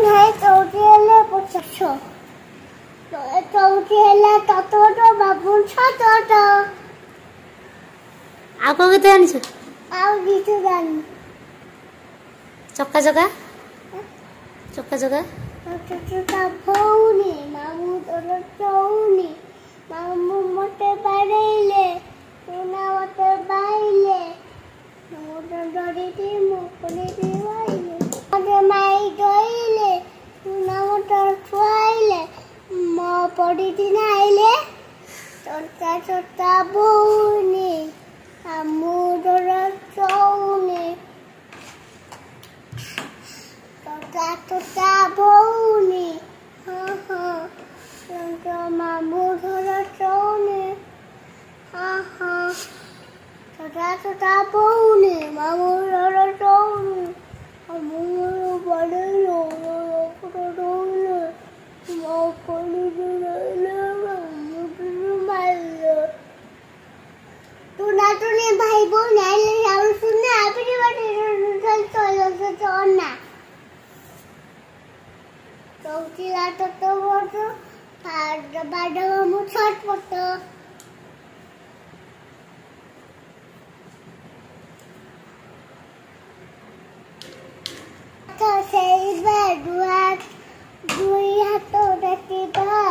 ନାହିଁ ଚଉଠି ହେଲେ 50 ଚଉଠି ହେଲେ ତତଟ ବାବୁ ଛତଟ ଆଉ କଣ କେତେ ଜାଣିଛୁ ଆଉ କିଛି ଜାଣି ଚକା ଚକା ଚକା ଚକା ଛୋଟା ଭଉନି ମାମୁଁ ତୋର ଚଉନି ମାମୁଁ ମତେ ବାଡ଼େଇଲେ ସୁନା ମତେ ବାଇଲେ ମୁଁ ତ ଡରିକି ମୁଁ ପଡ଼ିକି ବାଇଲେ ମତେ ମାଇ ଡଇଲେ ସୁନା ମତେ ଛୁଆଇଲେ ମୋ ପଡ଼ିକି ନାଇଲେ ଛୋଟା ଭଉନି ମାମୁଁ ତୋର ଚଉନି ଛୋଟା ଭଉନି ମାମୁଁ ତୋର ଚଉନି ଛୋଟା ଭଉନି ମାମୁଁ ତୋର ଚଉନି ମାମୁଁ ବଡ଼େଇଲେ ମୋ ପଡ଼ିକି ରହିଲେ ମାମୁଁ ମାରିଲେ ତୁ ନାଚୁନି ଭାଇ ଭଉଣୀ ଆଇଲେ ଆଉ ଶୁନେ ଆପିଟି ବାଟେ ଚନା ଚଉଥିଲା ତତ ବର୍ଷ ବାଡ ମୁଁ ଛଟପଟ ସେଇ ଦୁଇ ହାତ ଦେଖିବା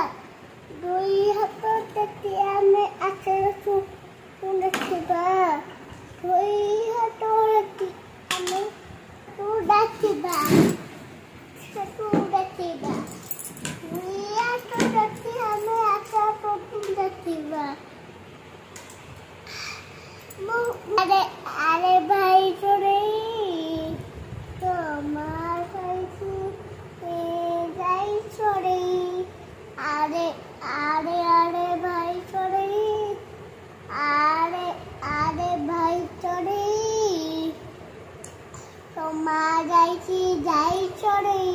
ଦୁଇ ହାତ ଦେଖି ଆମେ ଆଚରକୁ ଦେଖିବା ଦୁଇ ହାତ ଦେଖି ଆମେ ତୁ ଡାକିବା ତୁ ଦେଖିବା ଦୁଇ ହାତ ଦେଖି ଆମେ ଆଚରକୁ ଦେଖିବା ଆରେ ଭାଇ ଚୋରେଇ যাই চড়েই আরে আরে আরে ভাই চড়েই আরে আরে ভাই চড়েই তোমা যাইছি যাই চড়েই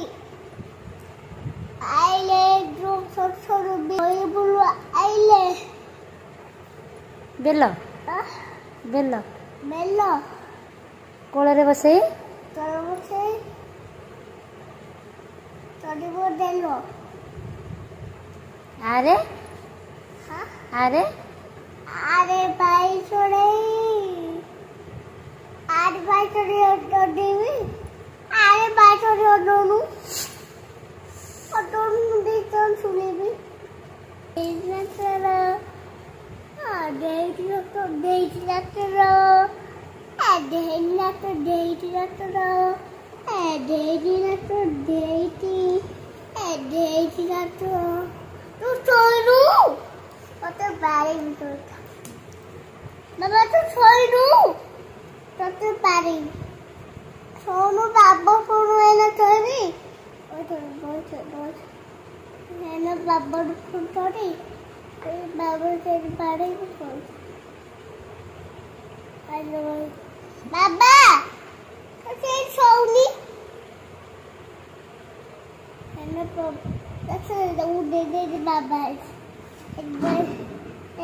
আইলে গ্রুপ ছোট বই বলো আইলে বেল বেল বেল কোଳରେ বসেই তোর বসে চড়িব দেল আরে আরে আরে ভাই চড়েই আর ভাই চড়ে দিবি আরে ভাই চড়ে অডনু দিতন শুনিবি এই না তোরা দেইটি তো দেইটি না তোরা দেইটি না তো দেইটি না তোরা দেইটি না তো দেইটি দেইটি না তো তু চলু কত বাড়ি ভিতর বাবা তো চলু কত বাড়ি সোনু বাবা সোনু এনে চলবি ওই তো বলছে বলছে এনে বাবার ফোন করি বাবা সেই বাড়ি ভিতর বাবা সেই সৌনি এনে উঠে দিয়ে বাবা একবার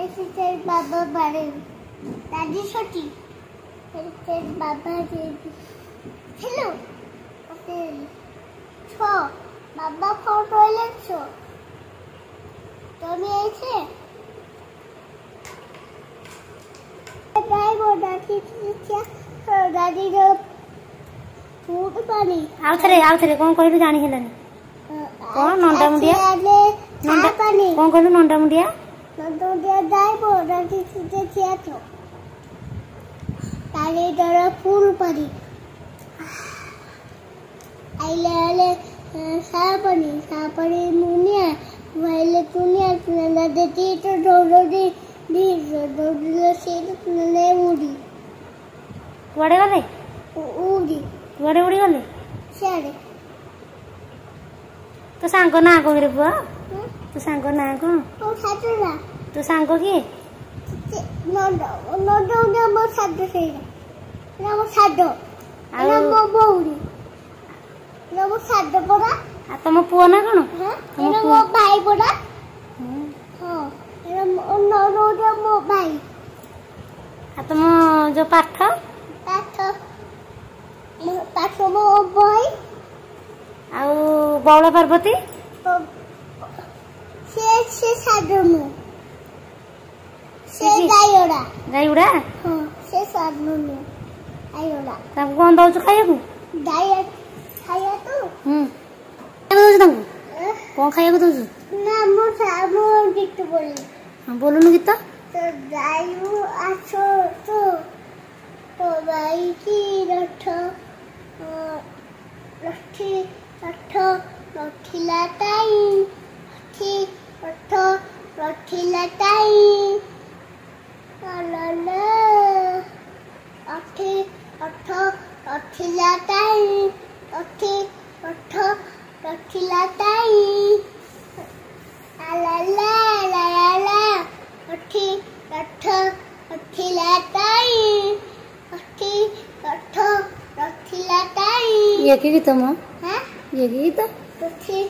এসেছে বাবা বাড়ি দাদি সটি বাবা হ্যালো ছ বাবা ফটো এলেছ তুমি এসে দাদি ফুট পানি ଆଉ ଥରେ କଣ କହିଲୁ ଜାଣି ହେଲାନି କଣ ନଣ୍ଡା ମୁଣ୍ଡିଆ କଣ କହିଲୁ ନଣ୍ଡା ମୁଣ୍ଡିଆ যাইব দাদি দেখিয়া তো তাহলে ধরো ফুল পানি আইলে আইলে সাপানি মুনিয়া ভাইলে তুনিয়া তুলে দেখি তো দৌড়ি দৌড়িলে সেই তুলে উড়ি କୁଆଡ଼େ ଗଲେ ଉଡ଼ି କୁଆଡ଼େ ଉଡ଼ି ଗଲେ ସିଆଡ଼େ ତୋ ସାଙ୍ଗ ନାଁ କଣ ରେ ପୁଅ ତୋ ସାଙ୍ଗ ନାଁ କଣ ସାତଟା ତୋ ସାଙ୍ଗ କିଏ ନଣ୍ଡ ମୋ ସାଦ ସେଇଟା ମୋ ସାଦ ମୋ ଭଉଣୀ ମୋ ସାଦ ପରା ଆଉ ତମ ପୁଅ ନା କଣ ମୋ ଭାଇ ପରା ହଁ ମୋ ଭାଇ ଆଉ ତମ ଯୋଉ ପାଠ ମୋ ବହି ଆଉ बौला पार्वती से साधनु से गायोड़ा गाईउड़ा हां से साधनु आयोड़ा ताको कोन दउछ खाइबू डाइट खाया तो दउछ ताको कोन खाइबू दउछ ना मो गीत बोली हां बोलनु गीत तो गायु आछो तो भाई की रथ रथी रथ रथिला ताई रथी रथ रथिला ताई लाला रथी रथ रथिला ताई रथी रथ रथिला ताई लाला लाला रथी रथ रथिला ताई रथी रथ रथिला ताई ये की गीत म हां ये की गीत रथी